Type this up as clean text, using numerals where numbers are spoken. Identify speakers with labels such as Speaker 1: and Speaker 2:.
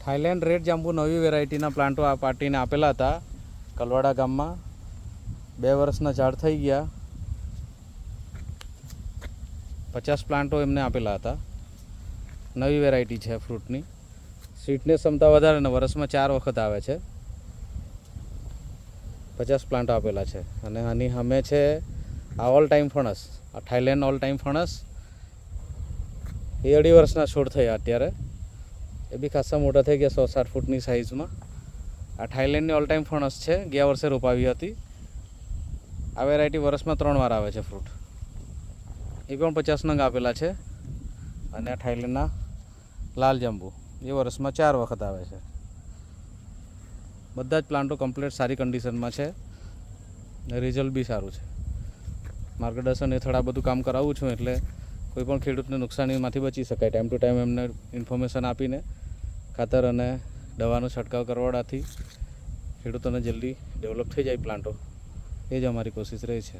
Speaker 1: Thailand red જાંબુ નવી વેરાયટીના પ્લાન્ટો આ પાર્ટીને આપેલા હતા કલવાડા ગામમાં. 2 વર્ષના ઝાડ થઈ ગયા. 50 પ્લાન્ટો એમને આપેલા હતા. નવી વેરાયટી છે ફ્રૂટની. સ્વીટનેસ ક્ષમતા વધારે ને વર્ષમાં 4 વખત આવે છે. 50 પ્લાન્ટ આપેલા છે. અને આની સામે છે આ ઓલ ટાઈમ ફણસ. આ થાઈલેન્ડ ઓલ ટાઈમ ફણસ એ 2.5 વર્ષના છોડ થયા અત્યારે. એ બી ખાસા મોટા થઈ ગયા 100-60 ફૂટની સાઇઝમાં. આ થાઈલેન્ડની ઓલ ટાઈમ ફણસ છે. ગયા વર્ષે રોપાવી હતી. આ વેરાયટી વર્ષમાં 3 વાર આવે છે ફ્રૂટ. એ પણ 50 નંગ આપેલા છે. અને આ થાઈલેન્ડના લાલ જાંબુ એ વર્ષમાં 4 વખત આવે છે. બધા જ પ્લાન્ટો કમ્પ્લીટ સારી કન્ડિશનમાં છે. રિઝલ્ટ બી સારું છે. માર્ગદર્શન હેઠળ આ બધું કામ કરાવું છું એટલે કોઈ પણ ખેડૂતને નુકસાનીમાંથી બચી શકાય. ટાઈમ ટુ ટાઈમ એમને ઇન્ફોર્મેશન આપીને ખાતર અને દવાનો છંટકાવ કરવાથી ખેડૂતોને જલ્દી ડેવલપ થઈ જાય પ્લાન્ટો. એ જ અમારી કોશિશ રહી છે.